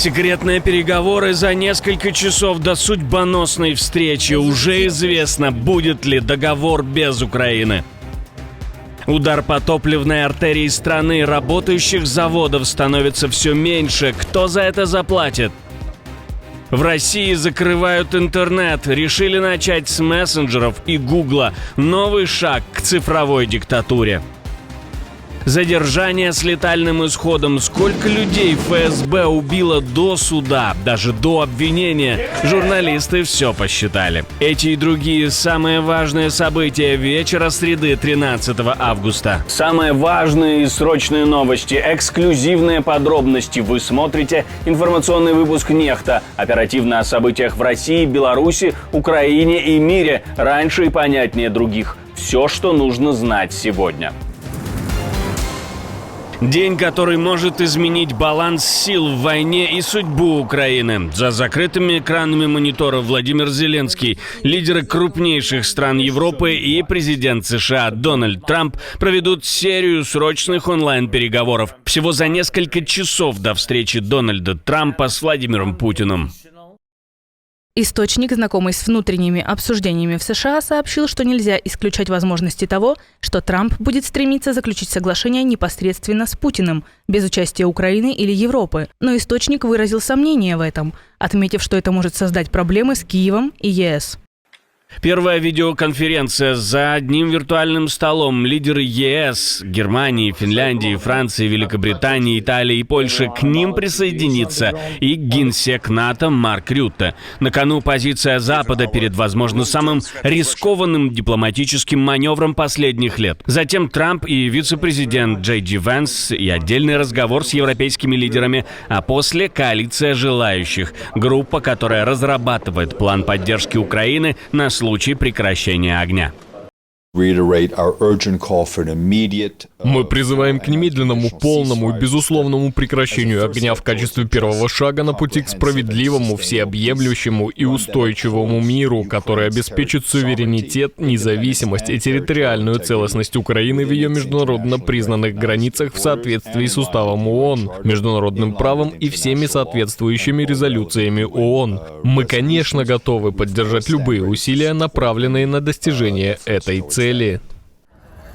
Секретные переговоры за несколько часов до судьбоносной встречи. Уже известно, будет ли договор без Украины. Удар по топливной артерии страны, работающих заводов становится все меньше. Кто за это заплатит? В России закрывают интернет. Решили начать с мессенджеров и Гугла. Новый шаг к цифровой диктатуре. Задержание с летальным исходом. Сколько людей ФСБ убило до суда, даже до обвинения? Журналисты все посчитали. Эти и другие самые важные события вечера среды 13 августа. Самые важные и срочные новости, эксклюзивные подробности. Вы смотрите информационный выпуск «Нехта». Оперативно о событиях в России, Беларуси, Украине и мире. Раньше и понятнее других. Все, что нужно знать сегодня. День, который может изменить баланс сил в войне и судьбу Украины. За закрытыми экранами мониторов Владимир Зеленский, лидеры крупнейших стран Европы и президент США Дональд Трамп проведут серию срочных онлайн-переговоров. Всего за несколько часов до встречи Дональда Трампа с Владимиром Путиным. Источник, знакомый с внутренними обсуждениями в США, сообщил, что нельзя исключать возможности того, что Трамп будет стремиться заключить соглашение непосредственно с Путиным, без участия Украины или Европы. Но источник выразил сомнение в этом, отметив, что это может создать проблемы с Киевом и ЕС. Первая видеоконференция за одним виртуальным столом. Лидеры ЕС, Германии, Финляндии, Франции, Великобритании, Италии и Польши. К ним присоединится и генсек НАТО Марк Рютте. На кону позиция Запада перед, возможно, самым рискованным дипломатическим маневром последних лет. Затем Трамп и вице-президент Джей Ди Венс и отдельный разговор с европейскими лидерами, а после коалиция желающих. Группа, которая разрабатывает план поддержки Украины на случай прекращения огня. Мы призываем к немедленному, полному и безусловному прекращению огня в качестве первого шага на пути к справедливому, всеобъемлющему и устойчивому миру, который обеспечит суверенитет, независимость и территориальную целостность Украины в ее международно признанных границах в соответствии с Уставом ООН, международным правом и всеми соответствующими резолюциями ООН. Мы, конечно, готовы поддержать любые усилия, направленные на достижение этой цели.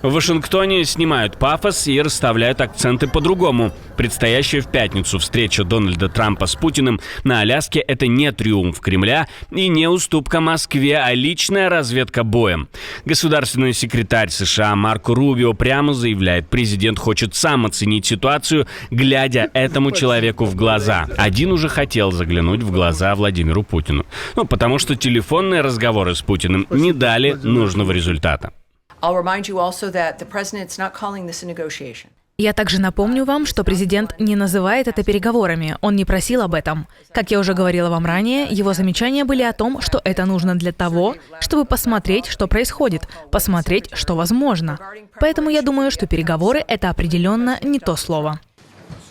В Вашингтоне снимают пафос и расставляют акценты по-другому. Предстоящая в пятницу встреча Дональда Трампа с Путиным на Аляске – это не триумф Кремля и не уступка Москве, а личная разведка боем. Государственный секретарь США Марко Рубио прямо заявляет, президент хочет сам оценить ситуацию, глядя этому человеку в глаза. Один уже хотел заглянуть в глаза Владимиру Путину. Потому что телефонные разговоры с Путиным не дали нужного результата. Я также напомню вам, что президент не называет это переговорами, он не просил об этом. Как я уже говорила вам ранее, его замечания были о том, что это нужно для того, чтобы посмотреть, что происходит, посмотреть, что возможно. Поэтому я думаю, что переговоры — это определенно не то слово.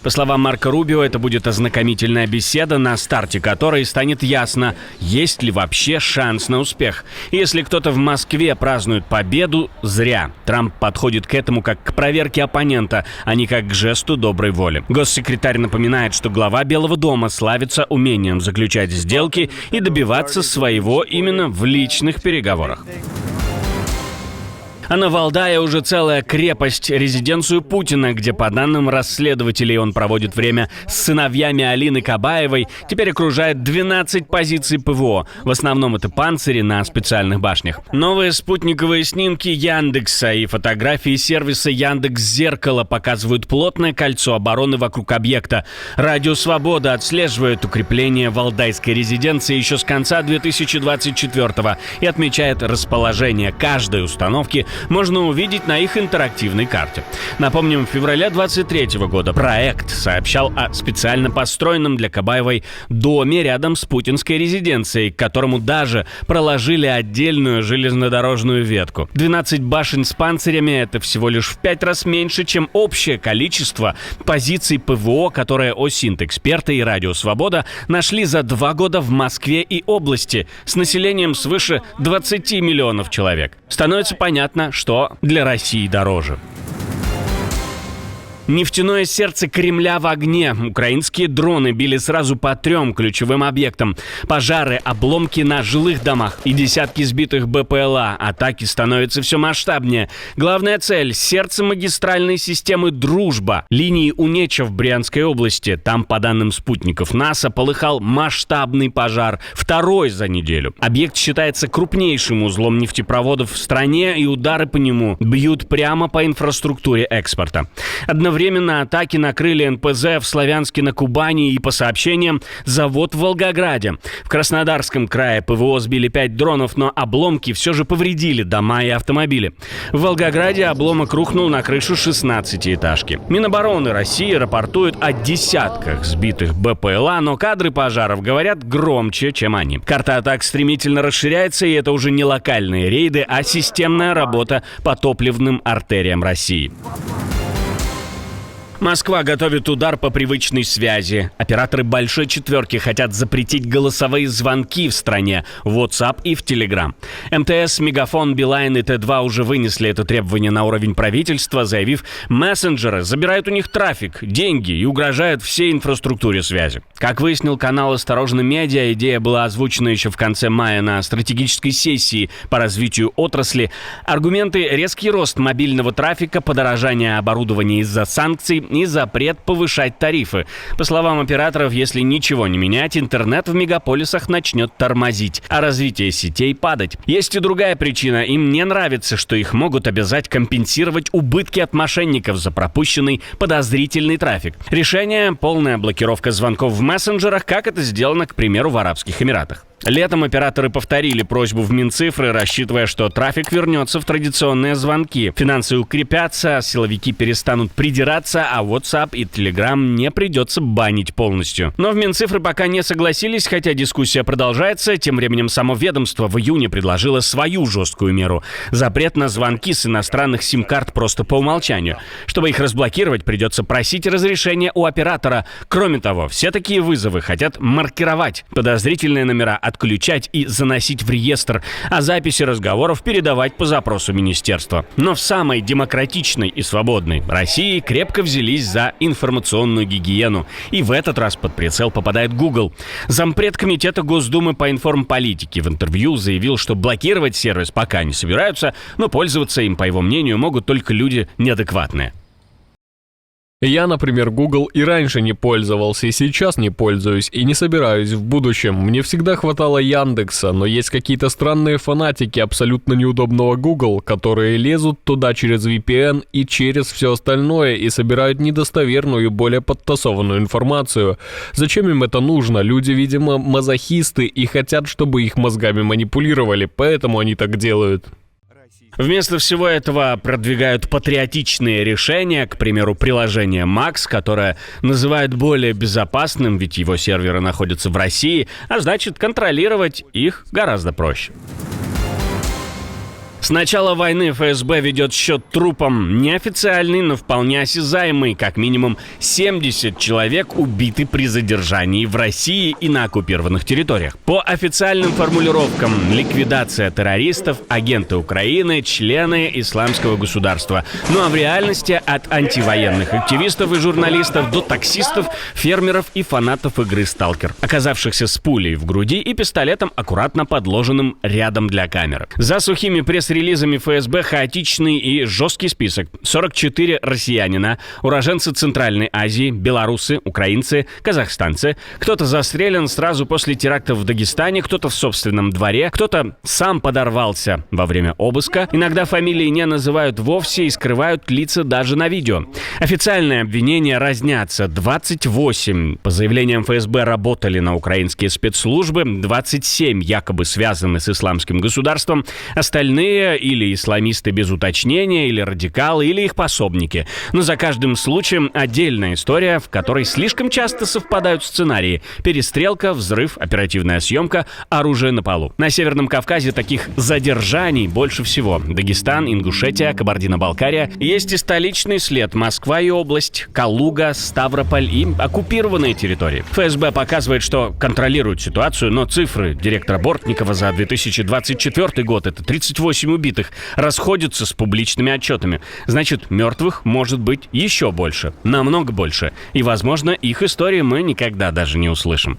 По словам Марко Рубио, это будет ознакомительная беседа, на старте которой станет ясно, есть ли вообще шанс на успех. Если кто-то в Москве празднует победу, зря. Трамп подходит к этому как к проверке оппонента, а не как к жесту доброй воли. Госсекретарь напоминает, что глава Белого дома славится умением заключать сделки и добиваться своего именно в личных переговорах. А на Валдае уже целая крепость, резиденцию Путина, где, по данным расследователей, он проводит время с сыновьями Алины Кабаевой, теперь окружает 12 позиций ПВО. В основном это панцири на специальных башнях. Новые спутниковые снимки Яндекса и фотографии сервиса Яндекс.Зеркало показывают плотное кольцо обороны вокруг объекта. Радио «Свобода» отслеживает укрепление валдайской резиденции еще с конца 2024-го и отмечает расположение каждой установки можно увидеть на их интерактивной карте. Напомним, в феврале 2023 года проект сообщал о специально построенном для Кабаевой доме рядом с путинской резиденцией, к которому даже проложили отдельную железнодорожную ветку. 12 башен с панцирями — это всего лишь в 5 раз меньше, чем общее количество позиций ПВО, которые ОСИНТ-эксперты и Радио Свобода нашли за 2 года в Москве и области с населением свыше 20 миллионов человек. Становится понятно, что для России дороже. Нефтяное сердце Кремля в огне. Украинские дроны били сразу по 3 ключевым объектам. Пожары, обломки на жилых домах и десятки сбитых БПЛА. Атаки становятся все масштабнее. Главная цель – сердце магистральной системы «Дружба». Линии Унеча в Брянской области. Там, по данным спутников НАСА, полыхал масштабный пожар. 2-й за неделю. Объект считается крупнейшим узлом нефтепроводов в стране, и удары по нему бьют прямо по инфраструктуре экспорта. Одновременно атаки накрыли НПЗ в Славянске на Кубани и, по сообщениям, завод в Волгограде. В Краснодарском крае ПВО сбили 5 дронов, но обломки все же повредили дома и автомобили. В Волгограде обломок рухнул на крышу 16-этажки. Минобороны России рапортует о десятках сбитых БПЛА, но кадры пожаров говорят громче, чем они. Карта атак стремительно расширяется, и это уже не локальные рейды, а системная работа по топливным артериям России. Москва готовит удар по привычной связи. Операторы «Большой четверки» хотят запретить голосовые звонки в стране в WhatsApp и в Telegram. МТС, Мегафон, Билайн и Т2 уже вынесли это требование на уровень правительства, заявив, мессенджеры забирают у них трафик, деньги и угрожают всей инфраструктуре связи. Как выяснил канал «Осторожно Медиа», идея была озвучена еще в конце мая на стратегической сессии по развитию отрасли. Аргументы – резкий рост мобильного трафика, подорожание оборудования из-за санкций и запрет повышать тарифы. По словам операторов, если ничего не менять, интернет в мегаполисах начнет тормозить, а развитие сетей падать. Есть и другая причина. Им не нравится, что их могут обязать компенсировать убытки от мошенников за пропущенный подозрительный трафик. Решение – полная блокировка звонков в мессенджерах, как это сделано, к примеру, в Арабских Эмиратах. Летом операторы повторили просьбу в Минцифры, рассчитывая, что трафик вернется в традиционные звонки. Финансы укрепятся, силовики перестанут придираться, а WhatsApp и Telegram не придется банить полностью. Но в Минцифры пока не согласились, хотя дискуссия продолжается. Тем временем само ведомство в июне предложило свою жесткую меру – запрет на звонки с иностранных сим-карт просто по умолчанию. Чтобы их разблокировать, придется просить разрешения у оператора. Кроме того, все такие вызовы хотят маркировать. Подозрительные номера отключать и заносить в реестр, а записи разговоров передавать по запросу министерства. Но в самой демократичной и свободной России крепко взялись за информационную гигиену. И в этот раз под прицел попадает Google. Зампред комитета Госдумы по информполитике в интервью заявил, что блокировать сервис пока не собираются, но пользоваться им, по его мнению, могут только люди неадекватные. Я, например, Google и раньше не пользовался, и сейчас не пользуюсь, и не собираюсь в будущем. Мне всегда хватало Яндекса, но есть какие-то странные фанатики абсолютно неудобного Google, которые лезут туда через VPN и через все остальное и собирают недостоверную и более подтасованную информацию. Зачем им это нужно? Люди, видимо, мазохисты и хотят, чтобы их мозгами манипулировали, поэтому они так делают. Вместо всего этого продвигают патриотичные решения, к примеру, приложение Max, которое называют более безопасным, ведь его серверы находятся в России, а значит, контролировать их гораздо проще. С начала войны ФСБ ведет счет трупам. Неофициальный, но вполне осязаемый. Как минимум 70 человек убиты при задержании в России и на оккупированных территориях. По официальным формулировкам, ликвидация террористов, агенты Украины, члены исламского государства. Ну а в реальности от антивоенных активистов и журналистов до таксистов, фермеров и фанатов игры «Сталкер», оказавшихся с пулей в груди и пистолетом, аккуратно подложенным рядом для камеры. За сухими пресс-релизами ФСБ хаотичный и жесткий список. 44 россиянина, уроженцы Центральной Азии, белорусы, украинцы, казахстанцы. Кто-то застрелен сразу после терактов в Дагестане, кто-то в собственном дворе, кто-то сам подорвался во время обыска. Иногда фамилии не называют вовсе и скрывают лица даже на видео. Официальные обвинения разнятся. 28, по заявлениям ФСБ, работали на украинские спецслужбы, 27 якобы связаны с исламским государством, остальные или исламисты без уточнения, или радикалы, или их пособники. Но за каждым случаем отдельная история, в которой слишком часто совпадают сценарии. Перестрелка, взрыв, оперативная съемка, оружие на полу. На Северном Кавказе таких задержаний больше всего. Дагестан, Ингушетия, Кабардино-Балкария. Есть и столичный след. Москва и область, Калуга, Ставрополь и оккупированные территории. ФСБ показывает, что контролирует ситуацию, но цифры директора Бортникова за 2024 год — это 38 тысячами убитых, расходятся с публичными отчетами. Значит, мертвых может быть еще больше, намного больше. И, возможно, их истории мы никогда даже не услышим.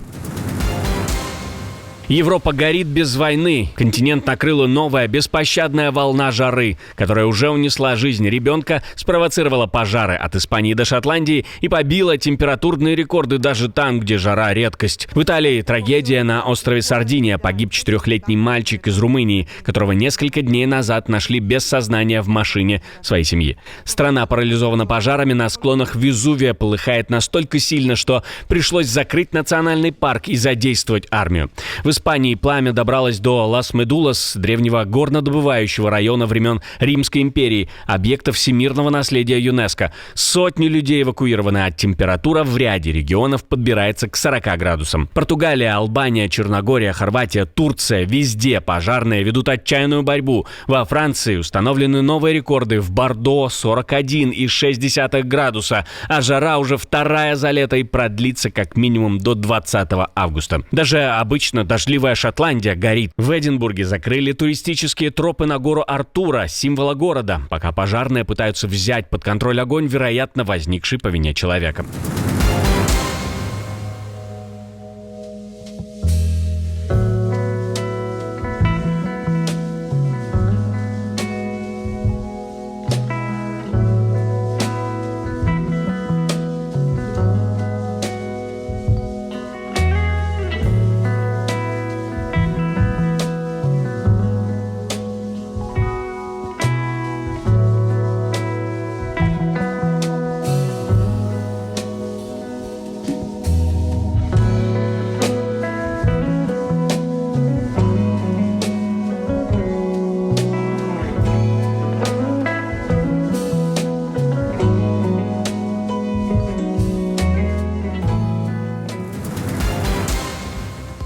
Европа горит без войны. Континент накрыла новая беспощадная волна жары, которая уже унесла жизнь ребенка, спровоцировала пожары от Испании до Шотландии и побила температурные рекорды даже там, где жара — редкость. В Италии трагедия на острове Сардиния. Погиб 4-летний мальчик из Румынии, которого несколько дней назад нашли без сознания в машине своей семьи. Страна парализована пожарами, на склонах Везувия полыхает настолько сильно, что пришлось закрыть национальный парк и задействовать армию. В Испании пламя добралось до Лас-Медулас, древнего горнодобывающего района времен Римской империи, объекта всемирного наследия ЮНЕСКО. Сотни людей эвакуированы, а температура в ряде регионов подбирается к 40 градусам. Португалия, Албания, Черногория, Хорватия, Турция — везде пожарные ведут отчаянную борьбу. Во Франции установлены новые рекорды: в Бордо 41,6 градуса, а жара уже вторая за лето и продлится как минимум до 20 августа. Даже обычно дождливая Шотландия горит. В Эдинбурге закрыли туристические тропы на гору Артура, символа города, пока пожарные пытаются взять под контроль огонь, вероятно, возникший по вине человека.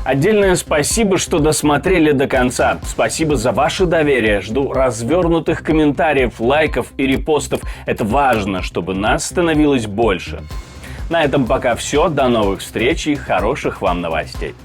Отдельное спасибо, что досмотрели до конца. Спасибо за ваше доверие. Жду развернутых комментариев, лайков и репостов. Это важно, чтобы нас становилось больше. На этом пока все. До новых встреч и хороших вам новостей.